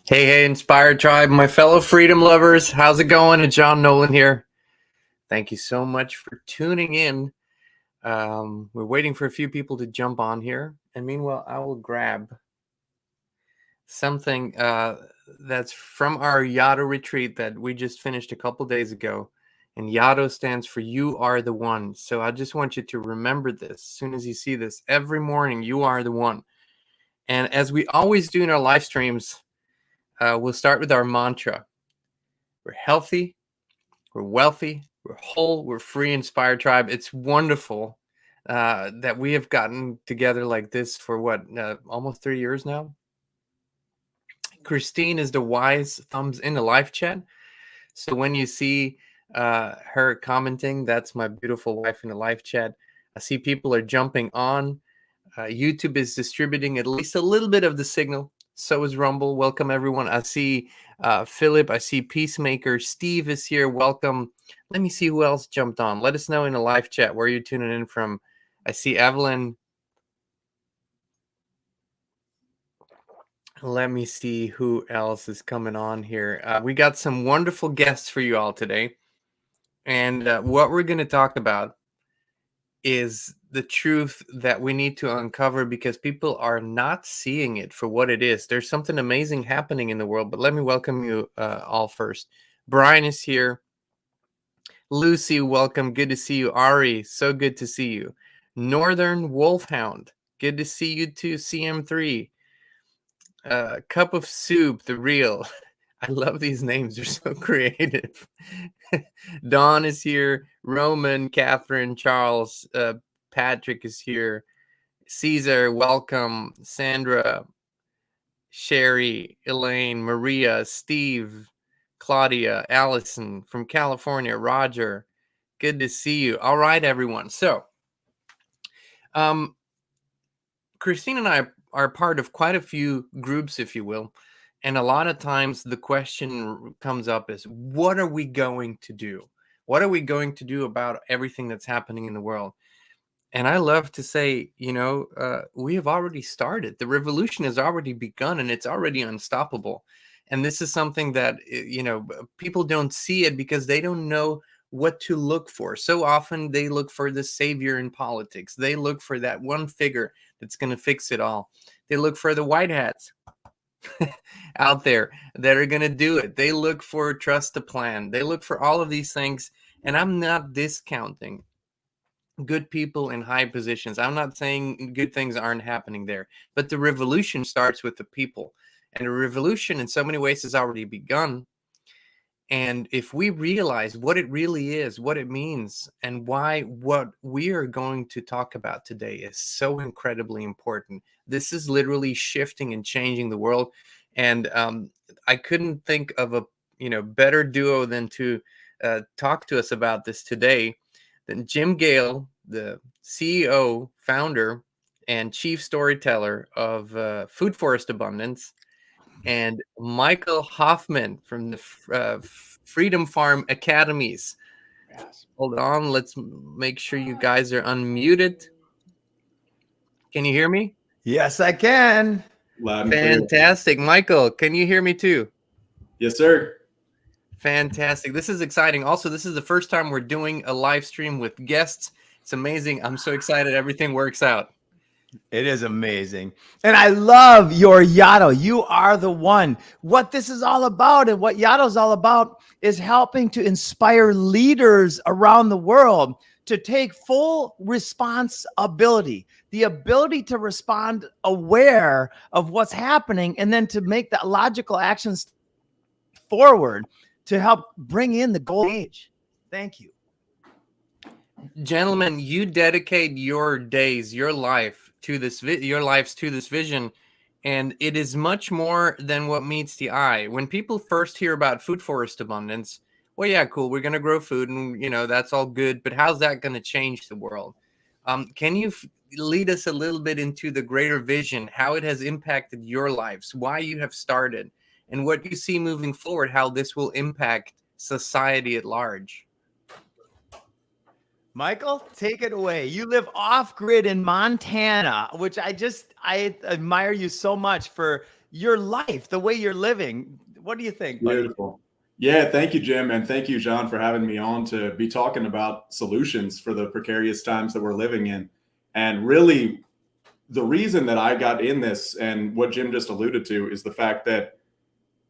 Hey, Inspired Tribe, my fellow freedom lovers. How's it going? It's Jean Nolan here. Thank you so much for tuning in. We're waiting for a few people to jump on here. And meanwhile, I will grab something that's from our Yado retreat that we just finished a couple days ago. And Yado stands for You Are the One. So I just want you to remember this as soon as you see this. Every morning, you are the one. And as we always do in our live streams, we'll start with our mantra. We're healthy, we're wealthy, we're whole, we're free, Inspired Tribe. It's wonderful that we have gotten together like this for almost 3 years now. Christine is the wise thumbs in the live chat. So when you see her commenting, that's my beautiful wife in the live chat. I see people are jumping on. YouTube is distributing at least a little bit of the signal. So is Rumble. Welcome, everyone. I see Philip. I see Peacemaker. Steve is here. Welcome. Let me see who else jumped on. Let us know in the live chat where you're tuning in from. I see Evelyn. Let me see who else is coming on here. We got some wonderful guests for you all today. And what we're going to talk about is the truth that we need to uncover because people are not seeing it for what it is. There's something amazing happening in the world, but let me welcome you all first. Brian is here. Lucy, welcome. Good to see you. Ari, so good to see you. Northern Wolfhound, good to see you too. CM3, Cup of Soup, The Real. I love these names. They're so creative. Dawn is here. Roman, Catherine, Charles, Patrick is here. Caesar, welcome. Sandra, Sherry, Elaine, Maria, Steve, Claudia, Allison from California, Roger. Good to see you. All right, everyone. So, Christine and I are part of quite a few groups, if you will. And a lot of times the question comes up is, what are we going to do? What are we going to do about everything that's happening in the world? And I love to say, we have already started. The revolution has already begun and it's already unstoppable. And this is something that, people don't see it because they don't know what to look for. So often they look for the savior in politics. They look for that one figure that's going to fix it all. They look for the white hats out there that are going to do it. They look for trust the plan. They look for all of these things. And I'm not discounting good people in high positions. I'm not saying good things aren't happening there, but the revolution starts with the people. And the revolution in so many ways has already begun. And if we realize what it really is, what it means, and why what we are going to talk about today is so incredibly important, this is literally shifting and changing the world. And I couldn't think of a better duo than to talk to us about this today than Jim Gale, the CEO, founder, and chief storyteller of Food Forest Abundance, and Michael Hoffman from the Freedom Farm Academies. Yes. Hold on, let's make sure you guys are unmuted. Can you hear me? Yes, I can. Loud and clear. Fantastic. Michael, can you hear me too? Yes, sir. Fantastic. This is exciting. Also, this is the first time we're doing a live stream with guests. It's amazing. I'm so excited everything works out. It is amazing. And I love your Yado. You are the one. What this is all about and what Yado is all about is helping to inspire leaders around the world to take full responsibility, the ability to respond aware of what's happening, and then to make the logical actions forward to help bring in the golden age. Thank you. Gentlemen, you dedicate your days, your life to this, your lives to this vision, and it is much more than what meets the eye. When people first hear about Food Forest Abundance, well, yeah, cool, we're going to grow food, and that's all good. But how's that going to change the world? Can you lead us a little bit into the greater vision, how it has impacted your lives, why you have started, and what you see moving forward, how this will impact society at large? Michael, take it away. You live off grid in Montana, which I admire you so much for your life, the way you're living. What do you think, buddy? Beautiful. Yeah, thank you, Jim, and thank you, John, for having me on to be talking about solutions for the precarious times that we're living in. And really, the reason that I got in this and what Jim just alluded to is the fact that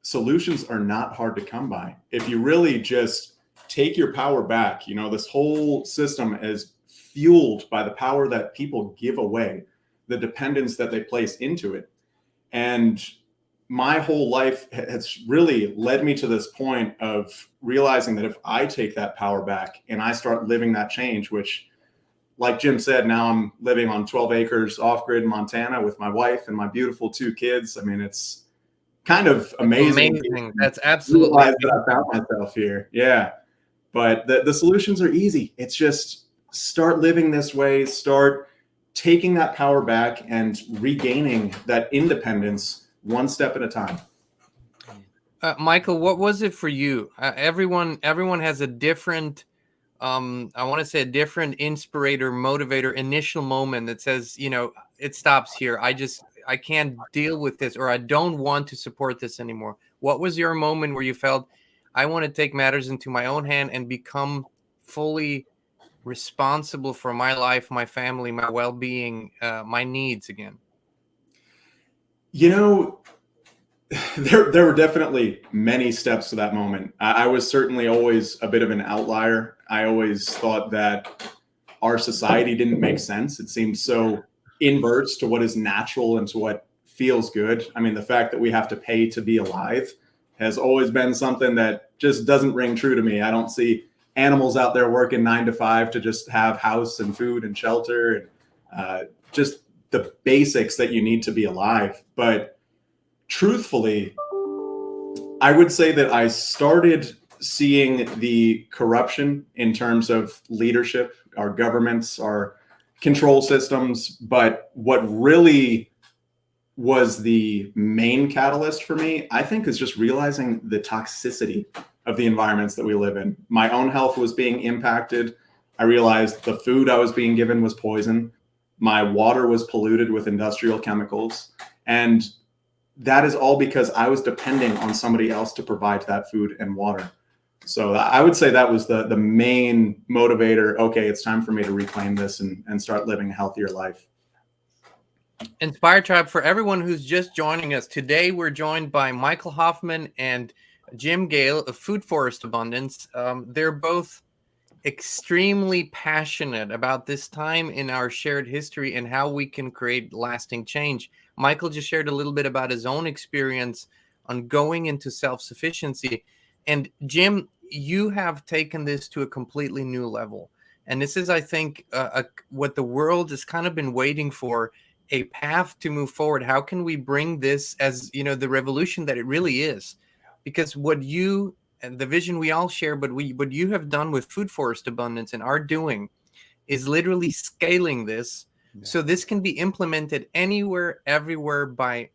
solutions are not hard to come by. If you really just take your power back, this whole system is fueled by the power that people give away, the dependence that they place into it. And my whole life has really led me to this point of realizing that if I take that power back and I start living that change, which, like Jim said, now I'm living on 12 acres off-grid Montana with my wife and my beautiful 2 kids. I mean, it's kind of amazing. That's absolutely amazing. That I found myself here. Yeah. But the solutions are easy. It's just start living this way, start taking that power back and regaining that independence one step at a time. Michael, what was it for you? Everyone has a different, I want to say a different inspirator, motivator, initial moment that says, it stops here. I can't deal with this, or I don't want to support this anymore. What was your moment where you felt, I want to take matters into my own hand and become fully responsible for my life, my family, my well-being, my needs again? There were definitely many steps to that moment. I was certainly always a bit of an outlier. I always thought that our society didn't make sense. It seemed so inverse to what is natural and to what feels good. I mean, the fact that we have to pay to be alive has always been something that just doesn't ring true to me. I don't see animals out there working 9 to 5 to just have house and food and shelter and just the basics that you need to be alive. But truthfully, I would say that I started seeing the corruption in terms of leadership, our governments, our control systems. But what really was the main catalyst for me, I think, is just realizing the toxicity of the environments that we live in. My own health was being impacted. I realized the food I was being given was poison. My water was polluted with industrial chemicals. And that is all because I was depending on somebody else to provide that food and water. So I would say that was the main motivator. Okay, it's time for me to reclaim this and start living a healthier life. Inspire Tribe, for everyone who's just joining us, today we're joined by Michael Hoffman and Jim Gale of Food Forest Abundance. They're both extremely passionate about this time in our shared history and how we can create lasting change. Michael just shared a little bit about his own experience on going into self-sufficiency. And Jim, you have taken this to a completely new level. And this is, I think, what the world has kind of been waiting for, a path to move forward. How can we bring this as, the revolution that it really is? Because what you and the vision we all share, but what you have done with Food Forest Abundance and are doing is literally scaling this. Yeah. So this can be implemented anywhere, everywhere, by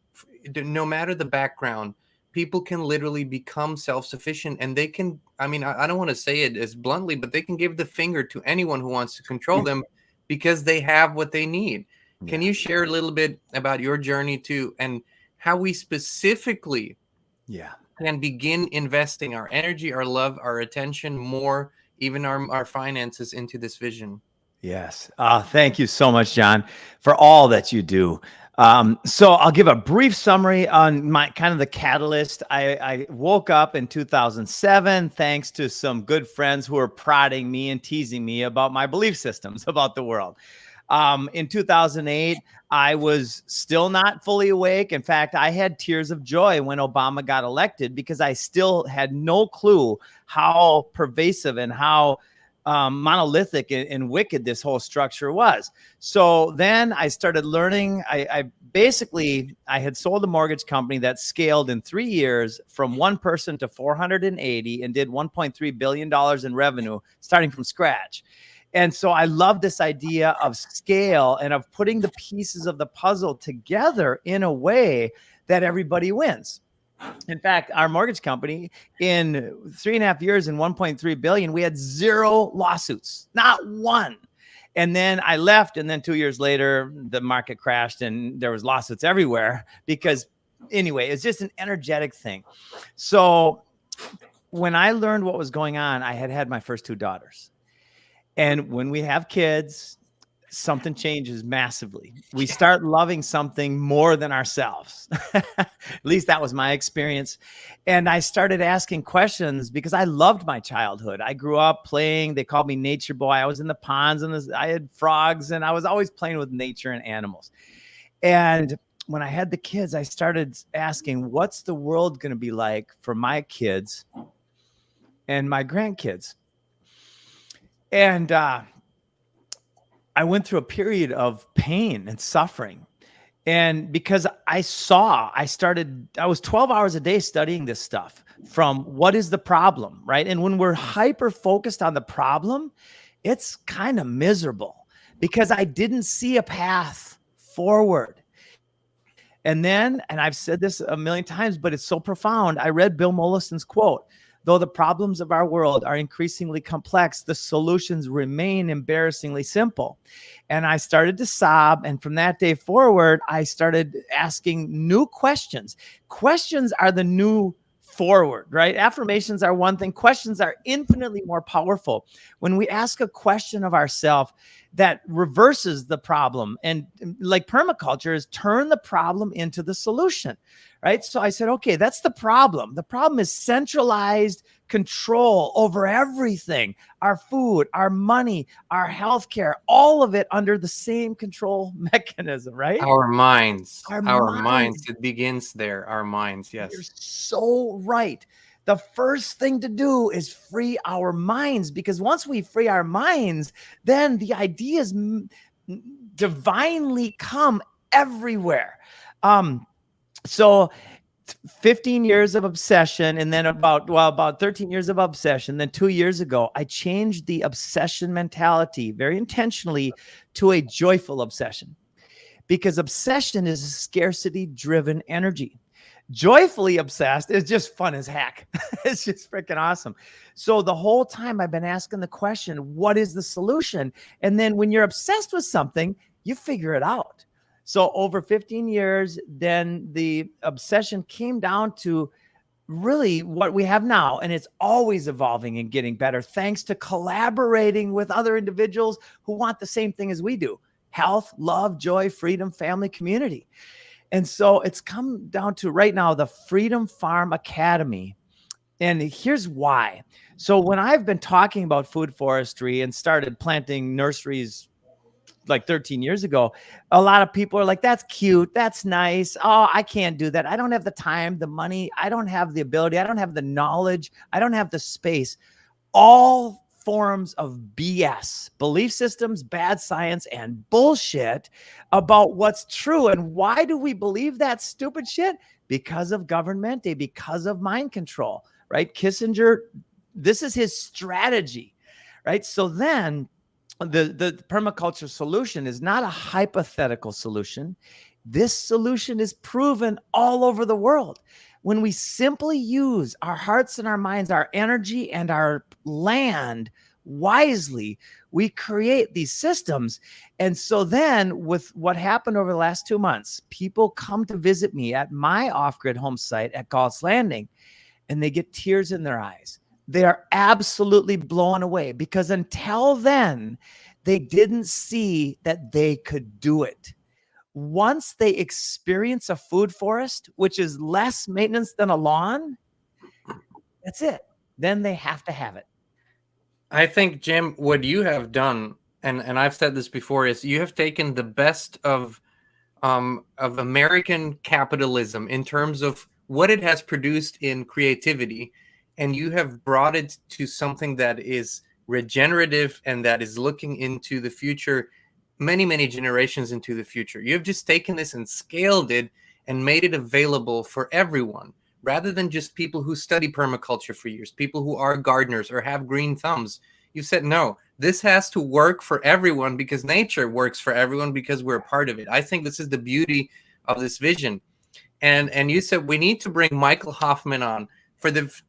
no matter the background. People can literally become self-sufficient, and they can, I don't want to say it as bluntly, but they can give the finger to anyone who wants to control them because they have what they need. Yeah. Can you share a little bit about your journey too, and how we specifically can begin investing our energy, our love, our attention, more, even our finances into this vision? Yes. Thank you so much, John, for all that you do. So I'll give a brief summary on my kind of the catalyst. I woke up in 2007, thanks to some good friends who were prodding me and teasing me about my belief systems about the world. In 2008, I was still not fully awake. In fact, I had tears of joy when Obama got elected because I still had no clue how pervasive and how monolithic and wicked this whole structure was. So then I started learning. I had sold a mortgage company that scaled in 3 years from 1 person to 480 and did $1.3 billion in revenue starting from scratch. And so I love this idea of scale and of putting the pieces of the puzzle together in a way that everybody wins. In fact, our mortgage company, in 3.5 years and 1.3 billion, we had 0 lawsuits, not one. And then I left, and then 2 years later, the market crashed and there was lawsuits everywhere because anyway, it's just an energetic thing. So when I learned what was going on, I had my first 2 daughters. And when we have kids, something changes massively. We start loving something more than ourselves. At least that was my experience. And I started asking questions because I loved my childhood. I grew up playing. They called me nature boy. I was in the ponds and I had frogs, and I was always playing with nature and animals. And when I had the kids, I started asking, what's the world going to be like for my kids and my grandkids? And I went through a period of pain and suffering. And because I was 12 hours a day studying this stuff from what is the problem, right? And when we're hyper focused on the problem, it's kind of miserable because I didn't see a path forward. And then, and I've said this a million times, but it's so profound. I read Bill Mollison's quote: though the problems of our world are increasingly complex, the solutions remain embarrassingly simple. And I started to sob. And from that day forward, I started asking new questions. Questions are the new forward, right? Affirmations are one thing. Questions are infinitely more powerful. When we ask a question of ourselves that reverses the problem, and like permaculture is turn the problem into the solution, right? So I said, okay, that's the problem. The problem is centralized control over everything, our food, our money, our healthcare, all of it under the same control mechanism, right? Our minds. Our Our minds. minds. It begins there. Our minds. Yes. You're so right. The first thing to do is free our minds, because once we free our minds, then the ideas divinely come everywhere. So 15 years of obsession, and then about 13 years of obsession. Then 2 years ago, I changed the obsession mentality very intentionally to a joyful obsession, because obsession is a scarcity-driven energy. Joyfully obsessed is just fun as heck. It's just freaking awesome. So the whole time I've been asking the question, what is the solution? And then when you're obsessed with something, you figure it out. So over 15 years, then the obsession came down to really what we have now. And it's always evolving and getting better, thanks to collaborating with other individuals who want the same thing as we do: health, love, joy, freedom, family, community. And so it's come down to right now the Freedom Farm Academy. And here's why. So when I've been talking about food forestry and started planting nurseries like 13 years ago, a lot of people are like, that's cute, that's nice. Oh, I can't do that. I don't have the time, the money. I don't have the ability. I don't have the knowledge. I don't have the space. All forms of BS, belief systems, bad science, and bullshit about what's true. And why do we believe that stupid shit? Because of government, because of mind control, right? Kissinger, this is his strategy, right? So then the permaculture solution is not a hypothetical solution. This solution is proven all over the world. When we simply use our hearts and our minds, our energy and our land wisely, we create these systems. And so then with what happened over the last 2 months, people come to visit me at my off-grid home site at Galt's Landing, and they get tears in their eyes. They are absolutely blown away, because until then, they didn't see that they could do it. Once they experience a food forest, which is less maintenance than a lawn, that's it. Then they have to have it. I think, Jim, what you have done, and I've said this before, is you have taken the best of American capitalism in terms of what it has produced in creativity, and you have brought it to something that is regenerative and that is looking into the future, many, many generations into the future. You've just taken this and scaled it and made it available for everyone, rather than just people who study permaculture for years, people who are gardeners or have green thumbs. You said, no, this has to work for everyone, because nature works for everyone, because we're a part of it. I think this is the beauty of this vision. And you said we need to bring Michael Hoffman on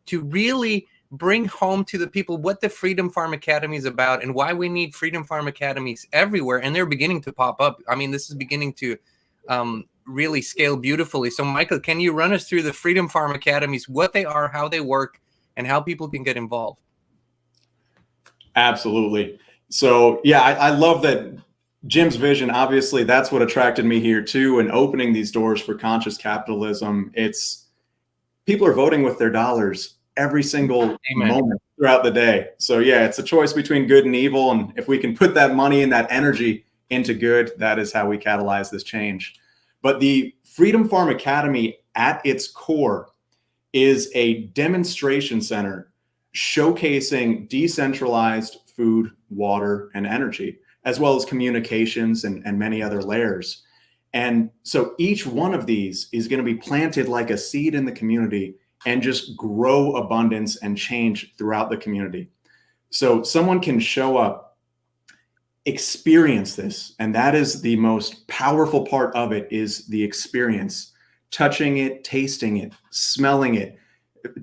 to really bring home to the people what the Freedom Farm Academy is about and why we need Freedom Farm Academies everywhere. And they're beginning to pop up. I mean, this is beginning to really scale beautifully. So Michael, can you run us through the Freedom Farm Academies, what they are, how they work, and how people can get involved? Absolutely. So yeah, I love that Jim's vision. Obviously, that's what attracted me here too, and opening these doors for conscious capitalism. It's people are voting with their dollars every single Amen. moment throughout the day. So yeah, it's a choice between good and evil. And if we can put that money and that energy into good, that is how we catalyze this change. But the Freedom Farm Academy at its core is a demonstration center showcasing decentralized food, water, and energy, as well as communications and many other layers. And so each one of these is going to be planted like a seed in the community and just grow abundance and change throughout the community. So someone can show up, experience this, and that is the most powerful part of it, is the experience, touching it, tasting it, smelling it,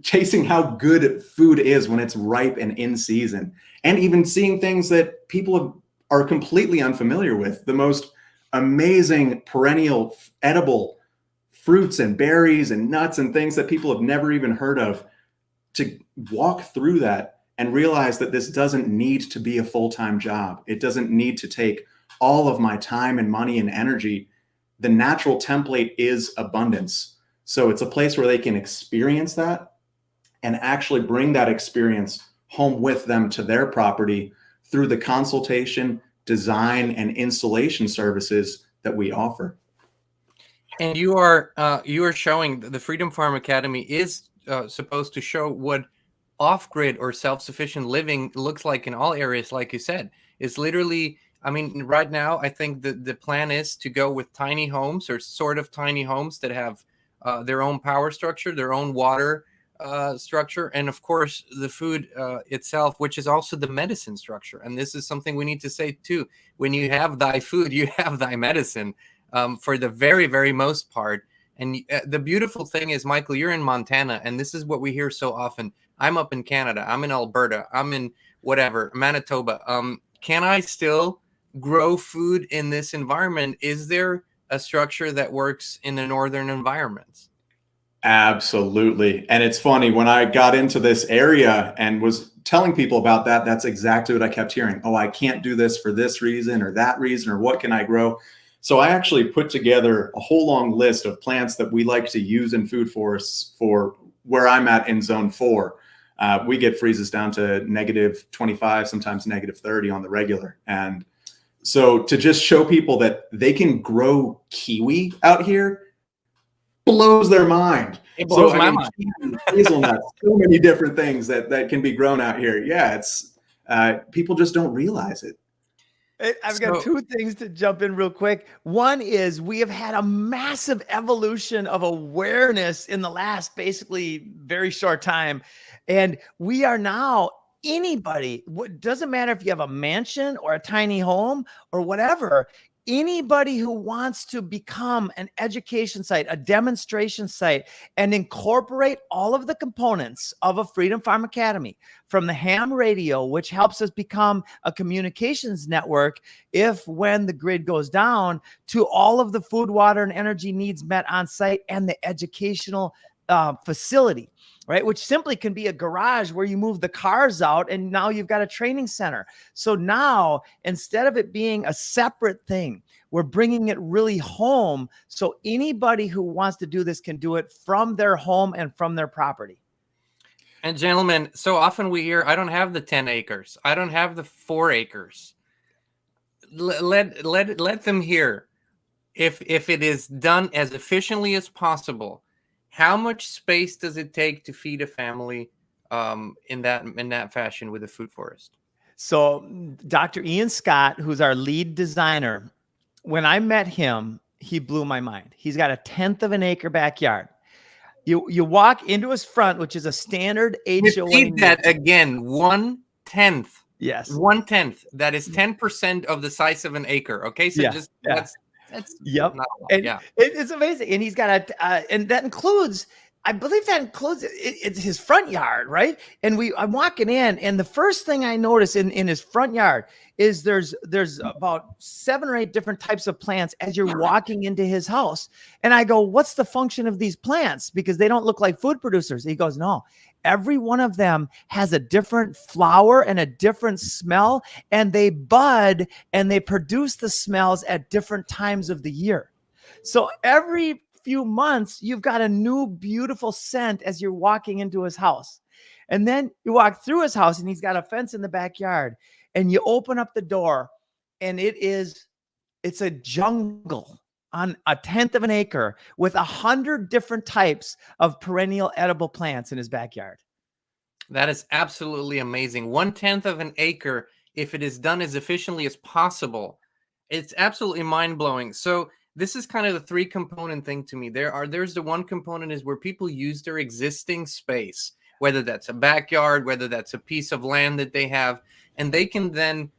tasting how good food is when it's ripe and in season, and even seeing things that people are completely unfamiliar with. The most amazing perennial edible fruits and berries and nuts and things that people have never even heard of, to walk through that and realize that this doesn't need to be a full-time job. It doesn't need to take all of my time and money and energy. The natural template is abundance. So it's a place where they can experience that and actually bring that experience home with them to their property through the consultation, design, and installation services that we offer. And you are showing the Freedom Farm Academy is supposed to show what off-grid or self-sufficient living looks like in all areas. Like you said, it's literally, I mean, right now, I think the plan is to go with tiny homes, or sort of tiny homes that have their own power structure, their own water structure, and of course the food itself, which is also the medicine structure. And this is something we need to say too: when you have thy food, you have thy medicine, for the very, very most part. And the beautiful thing is, Michael, you're in Montana, and this is what we hear so often. I'm up in Canada, I'm in Alberta, I'm in whatever, Manitoba. Can I still grow food in this environment? Is there a structure that works in the northern environments? Absolutely. And it's funny, when I got into this area and was telling people about that, that's exactly what I kept hearing. Oh, I can't do this for this reason or that reason, or what can I grow? So I actually put together a whole long list of plants that we like to use in food forests for where I'm at in zone 4. We get freezes down to -25, sometimes -30 on the regular. And so to just show people that they can grow kiwi out here blows their mind. It blows my mind. mind. Hazelnuts, so many different things that can be grown out here. Yeah, it's people just don't realize it. I've got two things to jump in real quick. One is we have had a massive evolution of awareness in the last basically very short time. And we are now, anybody, doesn't matter if you have a mansion or a tiny home or whatever, anybody who wants to become an education site, a demonstration site, and incorporate all of the components of a Freedom Farm Academy, from the ham radio, which helps us become a communications network if when the grid goes down, to all of the food, water, and energy needs met on site, and the educational facility, right? Which simply can be a garage where you move the cars out and now you've got a training center. So now, instead of it being a separate thing, we're bringing it really home. So anybody who wants to do this can do it from their home and from their property. And gentlemen, so often we hear, I don't have the 10 acres. I don't have the 4 acres. Let them hear. If it is done as efficiently as possible, how much space does it take to feed a family in that fashion with a food forest? So Dr. Ian Scott, who's our lead designer, when I met him, he blew my mind. He's got a 1/10 of an acre backyard. You walk into his front, which is a standard HOA. Repeat that again. 1/10. Yes. 1/10. That is 10% of the size of an acre. Okay. So that's yep. not a lot. And yeah. It's amazing. And he's got and that includes I believe that includes it's his front yard, right? And I'm walking in, and the first thing I notice in his front yard is there's about 7 or 8 different types of plants as you're walking into his house. And I go, what's the function of these plants? Because they don't look like food producers. He goes, no, every one of them has a different flower and a different smell, and they bud and they produce the smells at different times of the year. So every few months, you've got a new beautiful scent as you're walking into his house. And then you walk through his house and he's got a fence in the backyard, and you open up the door and it's a jungle on a 1/10 of an acre with 100 different types of perennial edible plants in his backyard. That is absolutely amazing. 1/10 of an acre, if it is done as efficiently as possible, it's absolutely mind-blowing. So this is kind of the 3-component thing to me. There's the one component is where people use their existing space, whether that's a backyard, whether that's a piece of land that they have, and they can then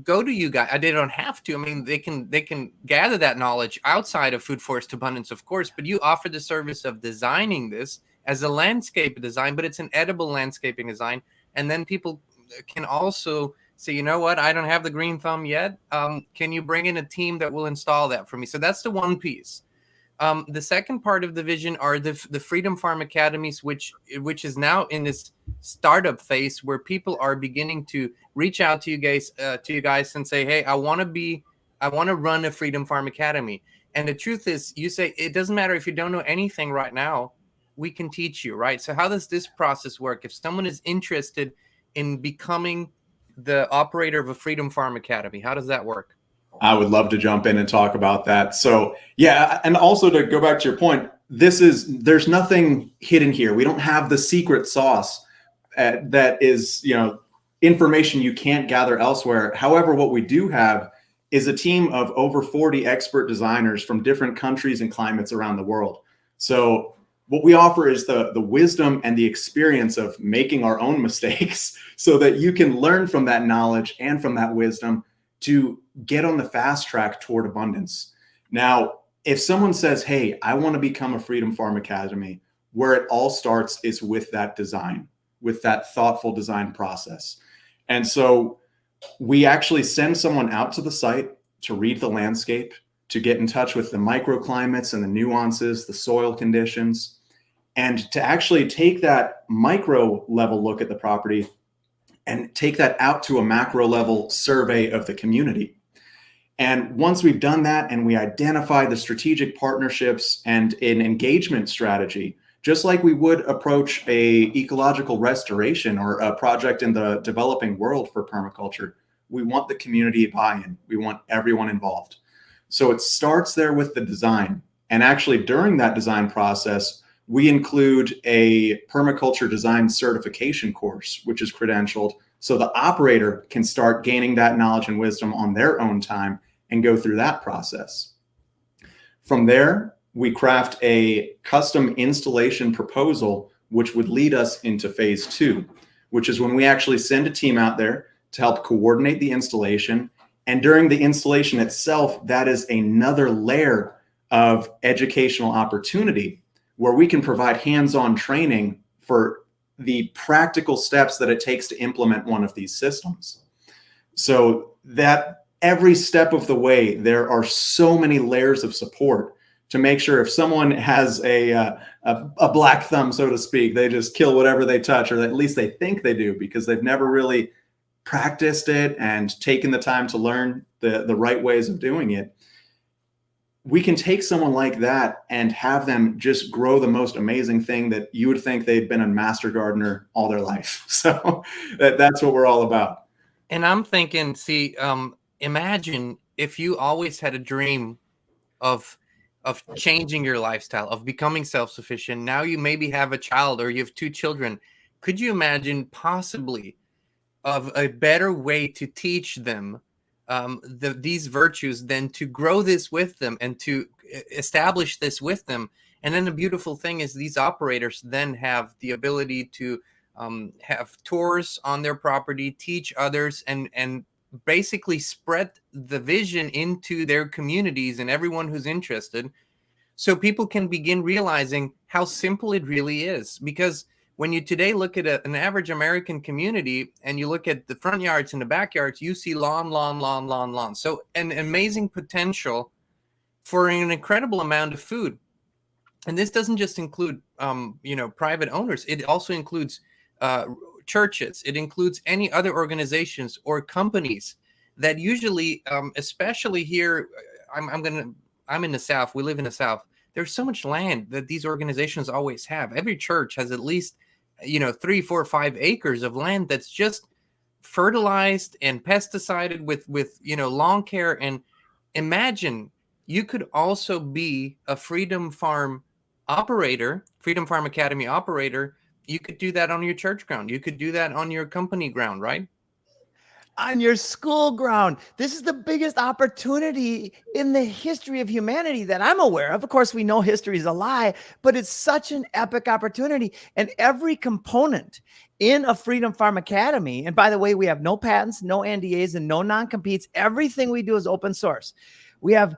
go to you guys. They don't have to. I mean, they can gather that knowledge outside of Food Forest Abundance, of course, but you offer the service of designing this as a landscape design, but it's an edible landscaping design. And then people can also say, you know what, I don't have the green thumb yet. Can you bring in a team that will install that for me? So that's the one piece. The second part of the vision are the Freedom Farm Academies, which is now in this startup phase where people are beginning to reach out to you guys and say, hey, I want to run a Freedom Farm Academy. And the truth is, you say it doesn't matter if you don't know anything right now, we can teach you, right? So how does this process work? If someone is interested in becoming the operator of a Freedom Farm Academy, how does that work? I would love to jump in and talk about that. So yeah, and also to go back to your point, there's nothing hidden here. We don't have the secret sauce that is, information you can't gather elsewhere. However, what we do have is a team of over 40 expert designers from different countries and climates around the world. So what we offer is the wisdom and the experience of making our own mistakes so that you can learn from that knowledge and from that wisdom to get on the fast track toward abundance. Now, if someone says, hey, I want to become a Freedom Farm Academy, where it all starts is with that design, with that thoughtful design process. And so we actually send someone out to the site to read the landscape, to get in touch with the microclimates and the nuances, the soil conditions, and to actually take that micro level look at the property and take that out to a macro level survey of the community. And once we've done that and we identify the strategic partnerships and an engagement strategy, just like we would approach a ecological restoration or a project in the developing world for permaculture, we want the community buy-in. We want everyone involved. So it starts there with the design. And actually during that design process, we include a permaculture design certification course, which is credentialed, so the operator can start gaining that knowledge and wisdom on their own time and go through that process. From there, we craft a custom installation proposal, which would lead us into phase 2, which is when we actually send a team out there to help coordinate the installation. And during the installation itself, that is another layer of educational opportunity where we can provide hands-on training for the practical steps that it takes to implement one of these systems. So that every step of the way, there are so many layers of support to make sure if someone has a black thumb, so to speak, they just kill whatever they touch, or at least they think they do, because they've never really practiced it and taken the time to learn the right ways of doing it. We can take someone like that and have them just grow the most amazing thing that you would think they'd been a master gardener all their life. So that's what we're all about. And I'm thinking, imagine if you always had a dream of changing your lifestyle, of becoming self-sufficient. Now you maybe have a child or you have 2 children. Could you imagine possibly of a better way to teach them these virtues than to grow this with them and to establish this with them? And then the beautiful thing is these operators then have the ability to have tours on their property, teach others, and basically spread the vision into their communities and everyone who's interested. so people can begin realizing how simple it really is. Because when you today look at an average American community and you look at the front yards and the backyards, you see lawn, lawn, lawn, lawn, lawn. So an amazing potential for an incredible amount of food. And this doesn't just include, private owners. It also includes uh, churches. It includes any other organizations or companies that usually, especially here, I'm in the South. We live in the South. There's so much land that these organizations always have. Every church has at least, 3, 4, 5 acres of land that's just fertilized and pesticided with lawn care. And imagine you could also be a Freedom Farm Academy operator. You could do that on your church ground. You could do that on your company ground, right? On your school ground. This is the biggest opportunity in the history of humanity that I'm aware of. Of course, we know history is a lie, but it's such an epic opportunity. And every component in a Freedom Farm Academy, and by the way, we have no patents, no NDAs, and no non-competes. Everything we do is open source. We have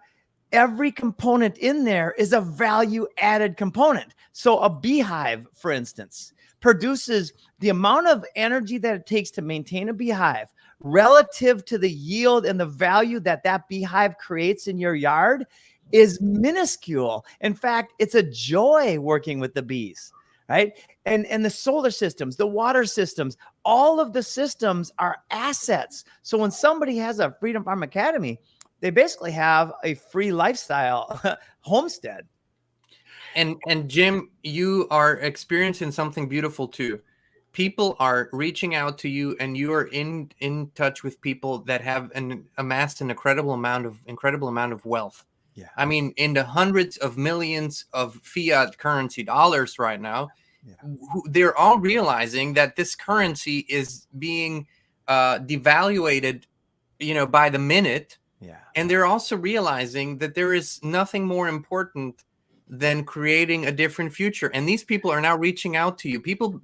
every component in there is a value-added component. So a beehive, for instance, produces the amount of energy that it takes to maintain a beehive relative to the yield and the value that that beehive creates in your yard is minuscule. In fact, it's a joy working with the bees, right? And the solar systems, the water systems, all of the systems are assets. So when somebody has a Freedom Farm Academy, they basically have a free lifestyle homestead. And Jim, you are experiencing something beautiful too. People are reaching out to you, and you are in touch with people that have amassed an incredible amount of wealth. Yeah. I mean, in the hundreds of millions of fiat currency dollars right now. Yeah. They're all realizing that this currency is being devaluated, by the minute. Yeah. And they're also realizing that there is nothing more important than creating a different future. And these people are now reaching out to you. People,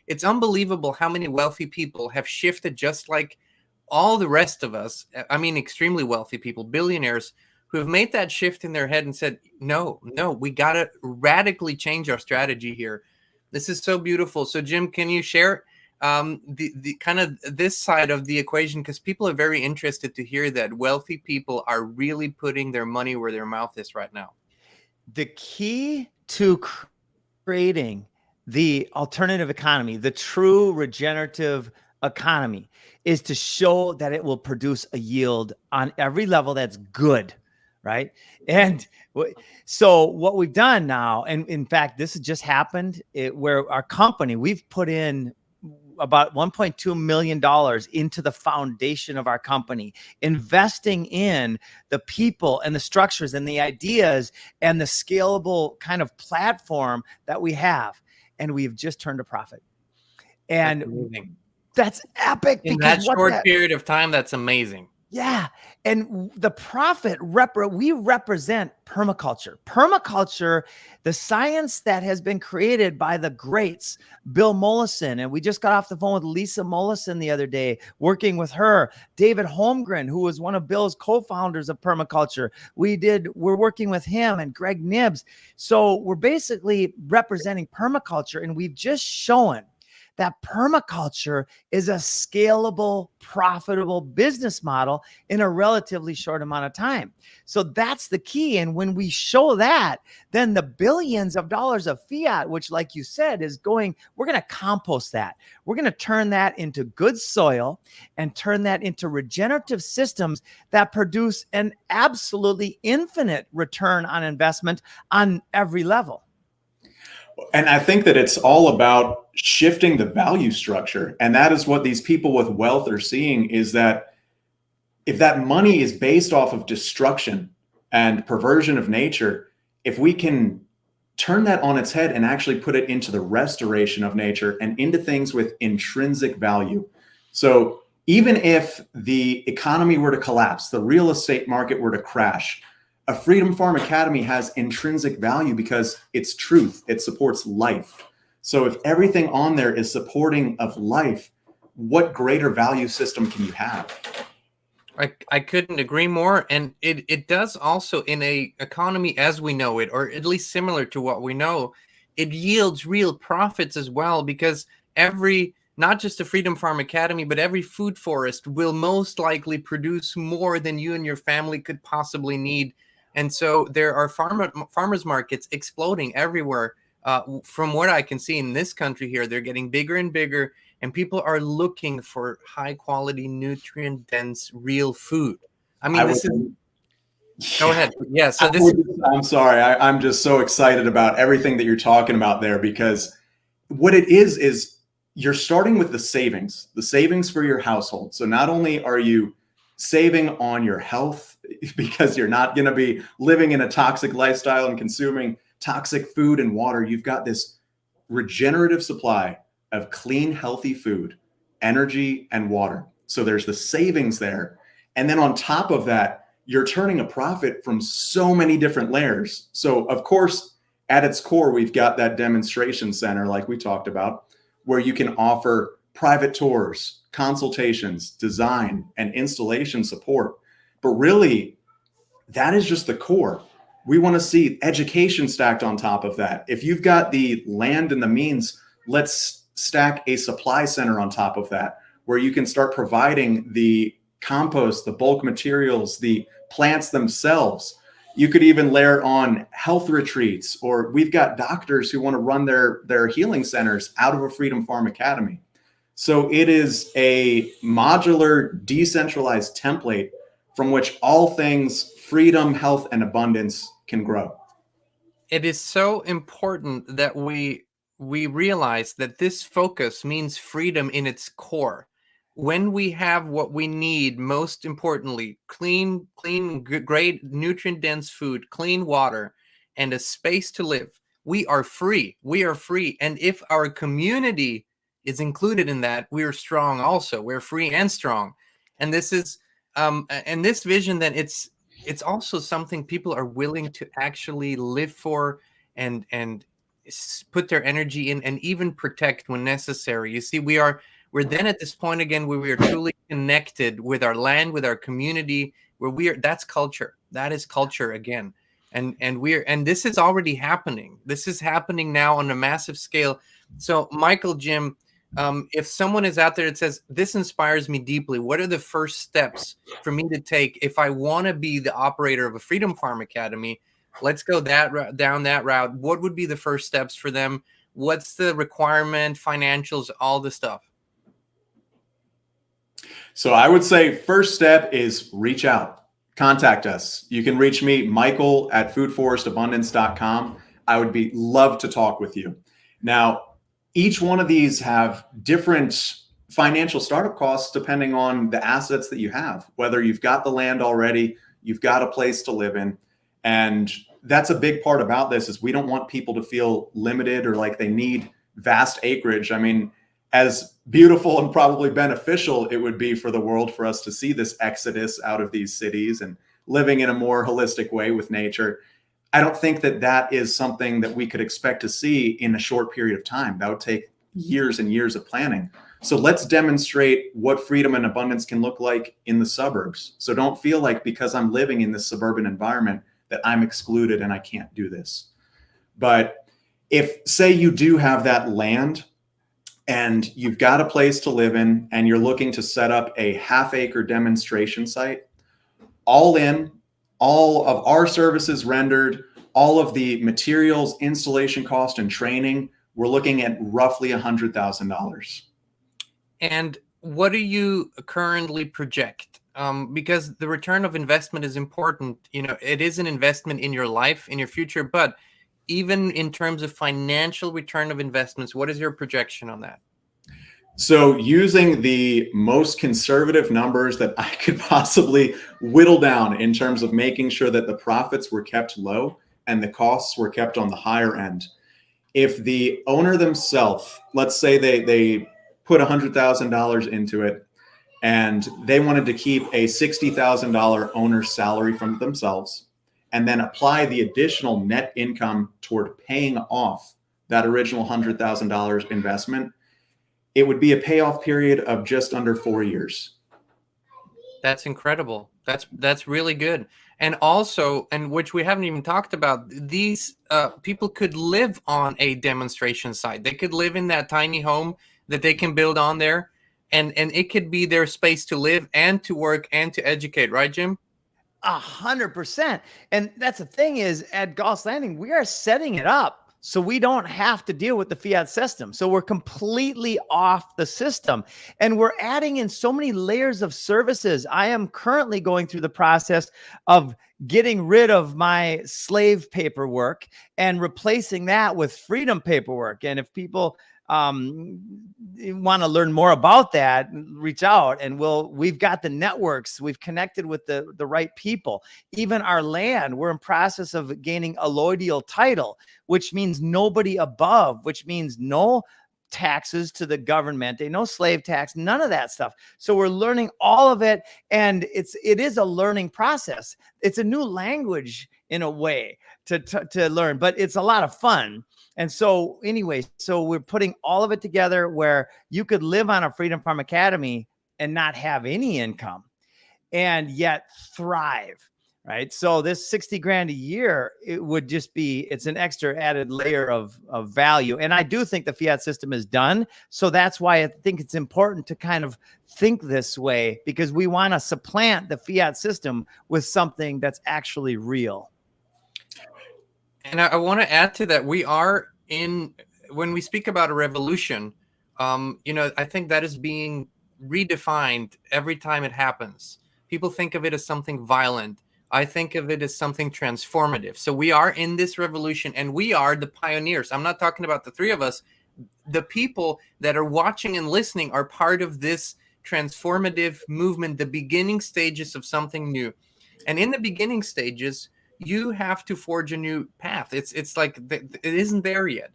it's unbelievable how many wealthy people have shifted, just like all the rest of us. I mean, extremely wealthy people, billionaires, who have made that shift in their head and said, no, we got to radically change our strategy here. This is so beautiful. So Jim, can you share the kind of this side of the equation? Because people are very interested to hear that wealthy people are really putting their money where their mouth is right now. The key to creating the alternative economy, the true regenerative economy, is to show that it will produce a yield on every level that's good, right? And so what we've done now, and in fact, this has just happened, where our company, we've put in about $1.2 million into the foundation of our company, investing in the people and the structures and the ideas and the scalable kind of platform that we have. And we've just turned a profit. And that's epic. In that short period of time, that's amazing. Yeah. And the profit, we represent permaculture. Permaculture, the science that has been created by the greats, Bill Mollison. And we just got off the phone with Lisa Mollison the other day, working with her. David Holmgren, who was one of Bill's co-founders of permaculture. We're working with him, and Greg Nibbs. So we're basically representing permaculture, and we've just shown that permaculture is a scalable, profitable business model in a relatively short amount of time. So that's the key. And when we show that, then the billions of dollars of fiat, which, like you said, we're going to compost that. We're going to turn that into good soil and turn that into regenerative systems that produce an absolutely infinite return on investment on every level. And I think that it's all about shifting the value structure. And that is what these people with wealth are seeing, is that if that money is based off of destruction and perversion of nature, if we can turn that on its head and actually put it into the restoration of nature and into things with intrinsic value. So even if the economy were to collapse, the real estate market were to crash, a Freedom Farm Academy has intrinsic value because it's truth. It supports life. So if everything on there is supporting of life, what greater value system can you have? I couldn't agree more. And it does also, in a economy as we know it, or at least similar to what we know, it yields real profits as well, because every, not just the Freedom Farm Academy, but every food forest will most likely produce more than you and your family could possibly need. And so there are farmers markets exploding everywhere. From what I can see in this country here, they're getting bigger and bigger, and people are looking for high quality, nutrient dense, real food. I mean, I this is, would, go ahead. Yeah. So I this is, would, I'm sorry. I'm just so excited about everything that you're talking about there, because what it is you're starting with the savings for your household. So not only are you saving on your health, because you're not going to be living in a toxic lifestyle and consuming toxic food and water, you've got this regenerative supply of clean, healthy food, energy, and water. So there's the savings there. And then on top of that, you're turning a profit from so many different layers. So, of course, at its core, we've got that demonstration center, like we talked about, where you can offer private tours, consultations, design, and installation support. But really, that is just the core. We want to see education stacked on top of that. If you've got the land and the means, let's stack a supply center on top of that, where you can start providing the compost, the bulk materials, the plants themselves. You could even layer on health retreats, or we've got doctors who want to run their healing centers out of a Freedom Farm Academy. So it is a modular, decentralized template from which all things freedom, health, and abundance can grow. it is so important that we realize that this focus means freedom in its core. When we have what we need, most importantly, great nutrient dense food, clean water, and a space to live, we are free. We are free. And if our community is included in that, we are strong also. We're free and strong. And this is and this vision, that it's also something people are willing to actually live for, and put their energy in, and even protect when necessary. You see, we're then at this point again where we are truly connected with our land, with our community, where that's culture. That is culture again. And this is already happening. This is happening now on a massive scale. So Michael, Jim, if someone is out there that says, this inspires me deeply, what are the first steps for me to take if I want to be the operator of a Freedom Farm Academy? Let's go down that route. What would be the first steps for them? What's the requirement, financials, all the stuff? So I would say first step is reach out, contact us. You can reach me, Michael, at foodforestabundance.com. I would be love to talk with you. Now, each one of these have different financial startup costs depending on the assets that you have, whether you've got the land already, you've got a place to live in. And that's a big part about this, is we don't want people to feel limited or like they need vast acreage. I mean, as beautiful and probably beneficial it would be for the world for us to see this exodus out of these cities and living in a more holistic way with nature, I don't think that that is something that we could expect to see in a short period of time. That would take years and years of planning. So let's demonstrate what freedom and abundance can look like in the suburbs. So don't feel like because I'm living in this suburban environment that I'm excluded and I can't do this. But if, say, you do have that land and you've got a place to live in and you're looking to set up a half-acre demonstration site, all in, all of our services rendered, all of the materials, installation cost, and training, we're looking at roughly $100,000. And what do you currently project? Because the return of investment is important. You know, it is an investment in your life, in your future, but even in terms of financial return of investments, what is your projection on that? So using the most conservative numbers that I could possibly whittle down in terms of making sure that the profits were kept low and the costs were kept on the higher end. If the owner themselves, let's say they put $100,000 into it and they wanted to keep a $60,000 owner's salary from themselves and then apply the additional net income toward paying off that original $100,000 investment, it would be a payoff period of just under 4 years. That's incredible. That's really good. And also, and which we haven't even talked about, these people could live on a demonstration site. They could live in that tiny home that they can build on there, and it could be their space to live and to work and to educate, right, Jim? 100%. And that's the thing is at Gauss Landing, we are setting it up so we don't have to deal with the fiat system. So we're completely off the system and we're adding in so many layers of services. I am currently going through the process of getting rid of my slave paperwork and replacing that with freedom paperwork. And if people want to learn more about that, reach out and we've got the networks, we've connected with the right people. Even our land, we're in process of gaining allodial title, which means nobody above, which means no taxes to the government, no slave tax, none of that stuff. So we're learning all of it, and it is a learning process. It's a new language in a way to learn, but it's a lot of fun. And so anyway, so we're putting all of it together where you could live on a Freedom Farm Academy and not have any income and yet thrive, right? So this 60 grand a year, it would just be, it's an extra added layer of value. And I do think the fiat system is done. So that's why I think it's important to kind of think this way, because we want to supplant the fiat system with something that's actually real. And I want to add to that, when we speak about a revolution, I think that is being redefined every time it happens. People think of it as something violent. I think of it as something transformative. So we are in this revolution and we are the pioneers. I'm not talking about the three of us. The people that are watching and listening are part of this transformative movement, the beginning stages of something new. And in the beginning stages, you have to forge a new path. It's like it isn't there yet.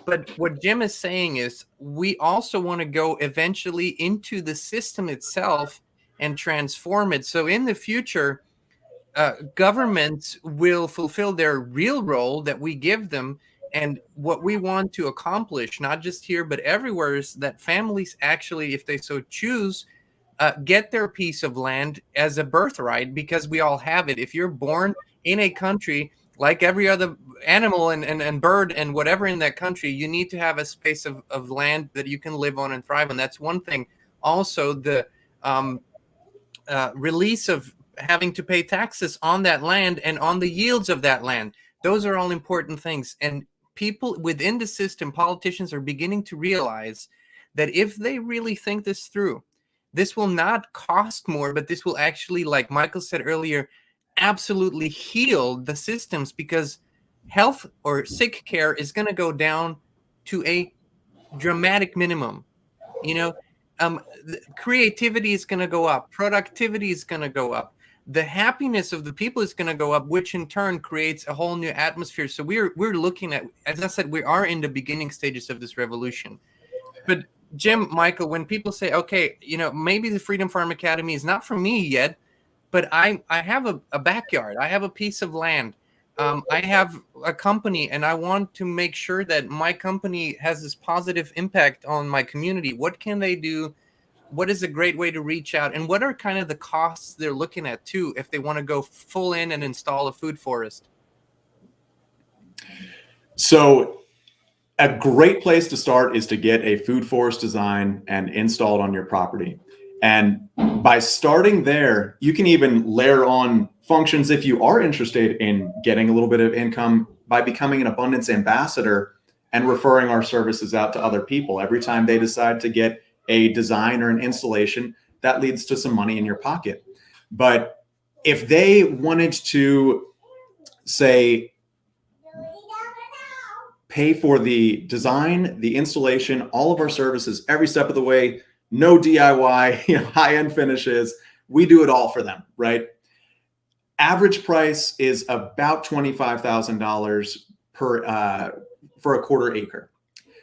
But what Jim is saying is we also want to go eventually into the system itself and transform it. So in the future, governments will fulfill their real role that we give them. And what we want to accomplish, not just here, but everywhere, is that families actually, if they so choose, get their piece of land as a birthright, because we all have it. If you're born in a country, like every other animal and bird and whatever in that country, you need to have a space of land that you can live on and thrive on. That's one thing. Also, the release of having to pay taxes on that land and on the yields of that land. Those are all important things. And people within the system, politicians, are beginning to realize that if they really think this through, this will not cost more, but this will actually, like Michael said earlier, absolutely heal the systems, because health or sick care is going to go down to a dramatic minimum. Creativity is going to go up. Productivity is going to go up. The happiness of the people is going to go up, which in turn creates a whole new atmosphere. So we're looking at, as I said, we are in the beginning stages of this revolution. But Jim, Michael, when people say, okay, maybe the Freedom Farm Academy is not for me yet, but I have a backyard. I have a piece of land. I have a company, and I want to make sure that my company has this positive impact on my community. What can they do? What is a great way to reach out? And what are kind of the costs they're looking at, too, if they want to go full in and install a food forest? So a great place to start is to get a food forest design and installed on your property. And by starting there, you can even layer on functions if you are interested in getting a little bit of income by becoming an abundance ambassador and referring our services out to other people. Every time they decide to get a design or an installation, that leads to some money in your pocket. But if they wanted to, say, pay for the design, the installation, all of our services, every step of the way, no DIY, high-end finishes, we do it all for them, right? Average price is about $25,000 for a quarter acre.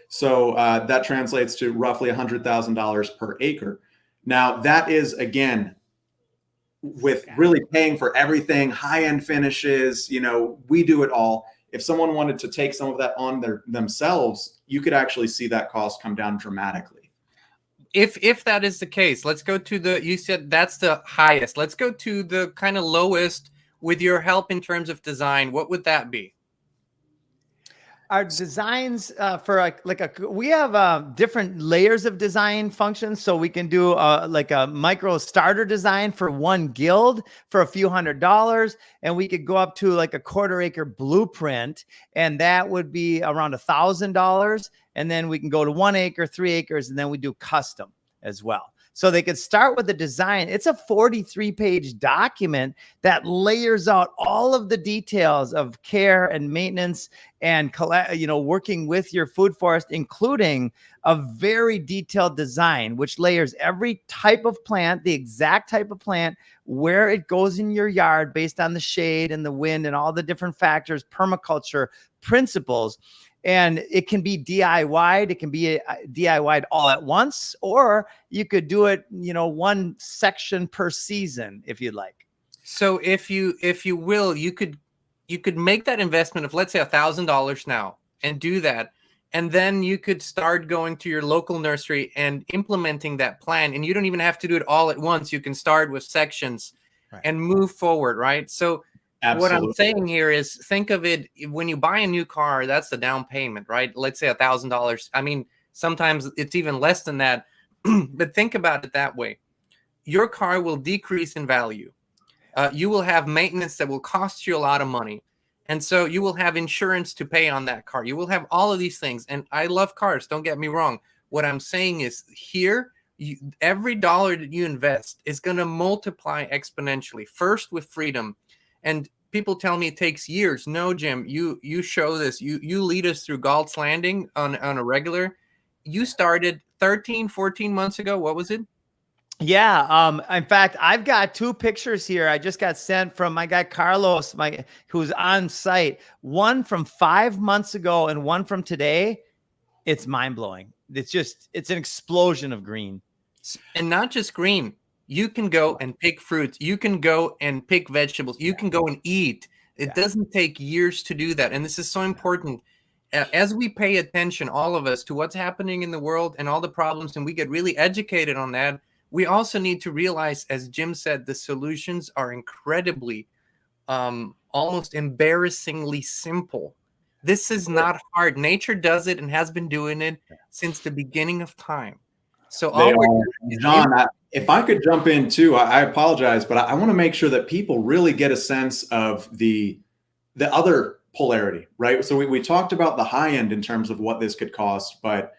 So that translates to roughly $100,000 per acre. Now that is, again, with really paying for everything, high-end finishes, we do it all. If someone wanted to take some of that on themselves, you could actually see that cost come down dramatically. if that is the case, let's go to you said that's the highest. Let's go to the kind of lowest with your help in terms of design. What would that be? Our designs for we have different layers of design functions. So we can do like a micro starter design for one guild for a few $100s, and we could go up to like a quarter-acre blueprint, and that would be around $1,000. And then we can go to 1 acre, 3 acres, and then we do custom as well. So they could start with the design. It's a 43-page document that layers out all of the details of care and maintenance and, working with your food forest, including a very detailed design, which layers every type of plant, the exact type of plant, where it goes in your yard based on the shade and the wind and all the different factors, permaculture principles. And it can be DIY'd. It can be DIY'd all at once, or you could do it, one section per season if you'd like. So if you will, you could make that investment of, let's say, $1,000 now and do that. And then you could start going to your local nursery and implementing that plan. And you don't even have to do it all at once. You can start with sections and move forward, right? So Absolutely. what I'm saying here is, think of it, when you buy a new car, that's the down payment, right? Let's say $1,000. I mean, sometimes it's even less than that. But think about it that way. Your car will decrease in value. You will have maintenance that will cost you a lot of money. And so you will have insurance to pay on that car. You will have all of these things. And I love cars, don't get me wrong. What I'm saying is, here, every dollar that you invest is going to multiply exponentially. First with freedom. And people tell me it takes years. No, Jim, you show this. You lead us through Galt's Landing on a regular. You started 13, 14 months ago. What was it? Yeah. In fact, I've got 2 pictures here. I just got sent from my guy, Carlos, who's on site. One from 5 months ago and one from today. It's mind blowing. It's an explosion of green. And not just green. You can go and pick fruits. You can go and pick vegetables. You can go and eat. It doesn't take years to do that. And this is so important. As we pay attention, all of us, to what's happening in the world and all the problems, and we get really educated on that, we also need to realize, as Jim said, the solutions are incredibly, almost embarrassingly simple. This is not hard. Nature does it and has been doing it since the beginning of time. So John, if I could jump in too, I apologize, but I want to make sure that people really get a sense of the other polarity, right? So we talked about the high end in terms of what this could cost, but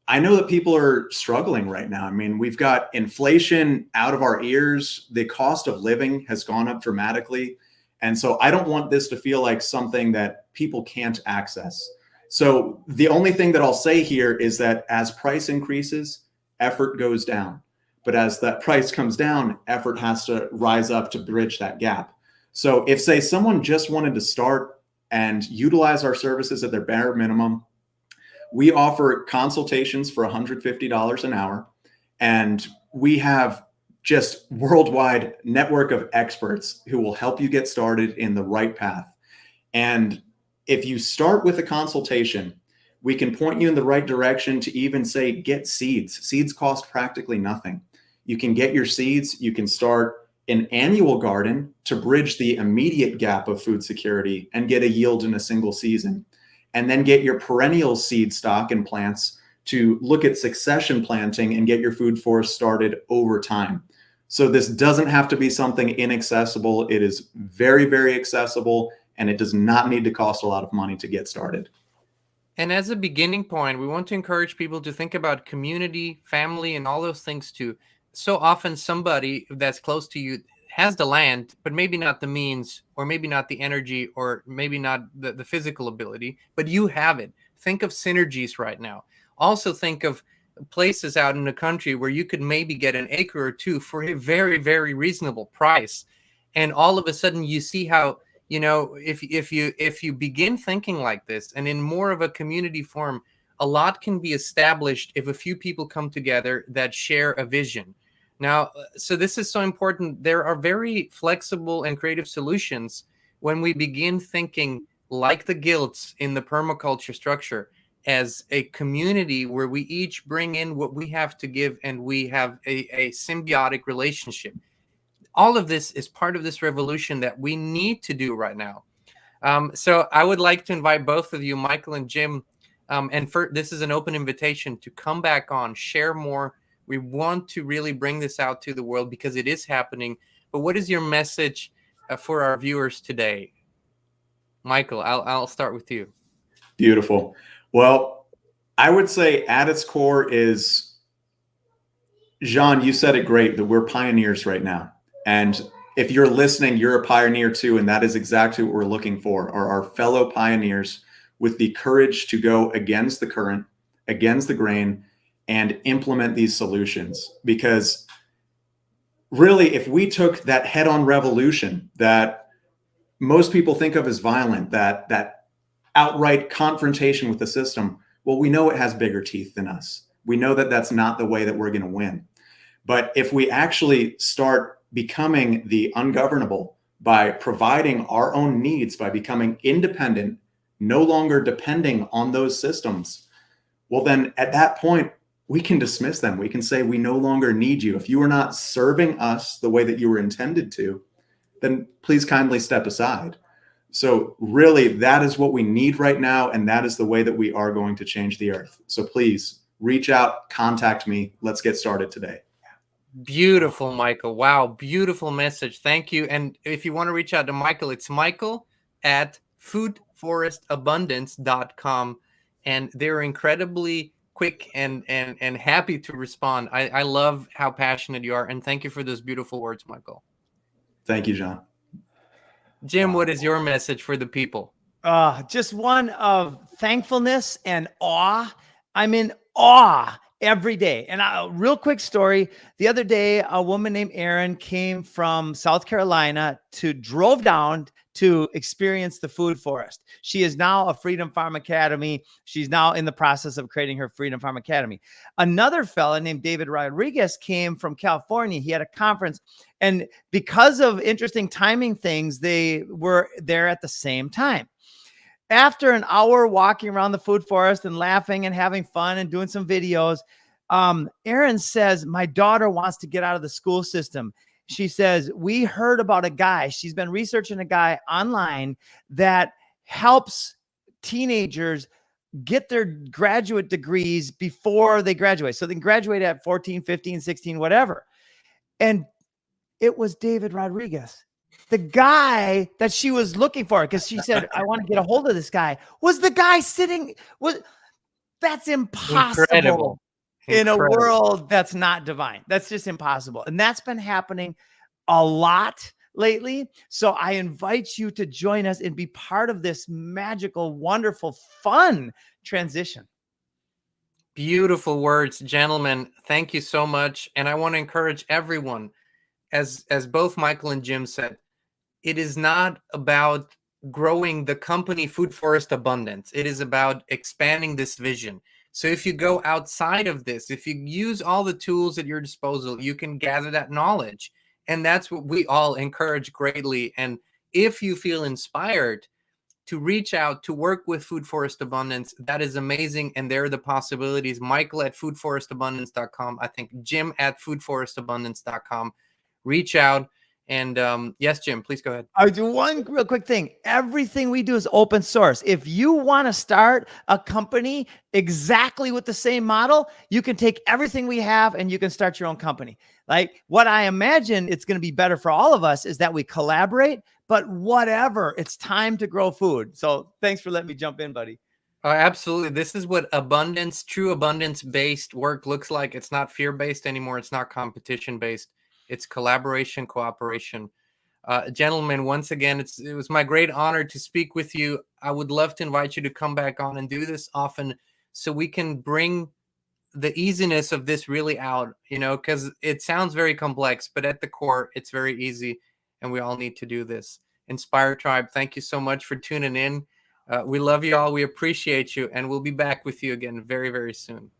I know that people are struggling right now. I mean, we've got inflation out of our ears. The cost of living has gone up dramatically. And so I don't want this to feel like something that people can't access. So the only thing that I'll say here is that as price increases, effort goes down. But as that price comes down, effort has to rise up to bridge that gap. So if, say, someone just wanted to start and utilize our services at their bare minimum, we offer consultations for $150 an hour. And we have just worldwide network of experts who will help you get started in the right path. And if you start with a consultation, we can point you in the right direction to even say, get seeds. Seeds cost practically nothing. You can get your seeds. You can start an annual garden to bridge the immediate gap of food security and get a yield in a single season. And then get your perennial seed stock and plants to look at succession planting and get your food forest started over time. So this doesn't have to be something inaccessible. It is very, very accessible, and it does not need to cost a lot of money to get started. And as a beginning point, we want to encourage people to think about community, family, and all those things too. So often somebody that's close to you has the land, but maybe not the means, or maybe not the energy, or maybe not the physical ability, but you have it. Think of synergies right now. Also think of places out in the country where you could maybe get an acre or two for a very, very reasonable price. And all of a sudden you see how, if you begin thinking like this and in more of a community form, a lot can be established if a few people come together that share a vision. Now, so this is so important. There are very flexible and creative solutions when we begin thinking like the guilds in the permaculture structure. as a community where we each bring in what we have to give, and we have a symbiotic relationship. All of this is part of this revolution that we need to do right now. So I would like to invite both of you, Michael and Jim, this is an open invitation to come back on, share more. We want to really bring this out to the world because it is happening. But what is your message for our viewers today? Michael, I'll start with you. Beautiful. Well, I would say at its core is, Jean, you said it great, that we're pioneers right now. And if you're listening, you're a pioneer too. And that is exactly what we're looking for, are our fellow pioneers with the courage to go against the current, against the grain, and implement these solutions. Because really, if we took that head-on revolution that most people think of as violent, that outright confrontation with the system, well, we know it has bigger teeth than us. We know that that's not the way that we're going to win. But if we actually start becoming the ungovernable by providing our own needs, by becoming independent, no longer depending on those systems, well, then at that point, we can dismiss them. We can say, we no longer need you. If you are not serving us the way that you were intended to, then please kindly step aside. So really, that is what we need right now. And that is the way that we are going to change the earth. So please reach out, contact me. Let's get started today. Beautiful, Michael. Wow. Beautiful message. Thank you. And if you want to reach out to Michael, it's michael@foodforestabundance.com. And they're incredibly quick and happy to respond. I love how passionate you are. And thank you for those beautiful words, Michael. Thank you, John. Jim, what is your message for the people? Just one of thankfulness and awe. I'm in awe every day. And a real quick story. The other day, a woman named Erin came from South Carolina drove down to experience the food forest. She is now a Freedom Farm Academy. She's now in the process of creating her Freedom Farm Academy. Another fella named David Rodriguez came from California. He had a conference, and because of interesting timing things, they were there at the same time. After an hour walking around the food forest and laughing and having fun and doing some videos, Erin says, my daughter wants to get out of the school system. She says, we heard about a guy. She's been researching a guy online that helps teenagers get their graduate degrees before they graduate. So they can graduate at 14, 15, 16, whatever. And it was David Rodriguez. The guy that she was looking for, because she said, I want to get a hold of this guy, was the guy that's impossible. Incredible. In a world that's not divine. That's just impossible. And that's been happening a lot lately. So I invite you to join us and be part of this magical, wonderful, fun transition. Beautiful words, gentlemen. Thank you so much. And I want to encourage everyone, as both Michael and Jim said, it is not about growing the company Food Forest Abundance. It is about expanding this vision. So if you go outside of this, if you use all the tools at your disposal, you can gather that knowledge. And that's what we all encourage greatly. And if you feel inspired to reach out to work with Food Forest Abundance, that is amazing. And there are the possibilities. Michael at foodforestabundance.com. I think Jim at foodforestabundance.com. Reach out. And yes, Jim, please go ahead. I'll do one real quick thing. Everything we do is open source. If you want to start a company exactly with the same model, you can take everything we have and you can start your own company. Like what I imagine it's going to be better for all of us is that we collaborate, but whatever, it's time to grow food. So thanks for letting me jump in, buddy. Absolutely. This is what abundance, true abundance-based work looks like. It's not fear-based anymore. It's not competition-based. It's collaboration, cooperation. Gentlemen, once again, it was my great honor to speak with you. I would love to invite you to come back on and do this often so we can bring the easiness of this really out, because it sounds very complex, but at the core, it's very easy, and we all need to do this. Inspire Tribe, thank you so much for tuning in. We love you all. We appreciate you, and we'll be back with you again very, very soon.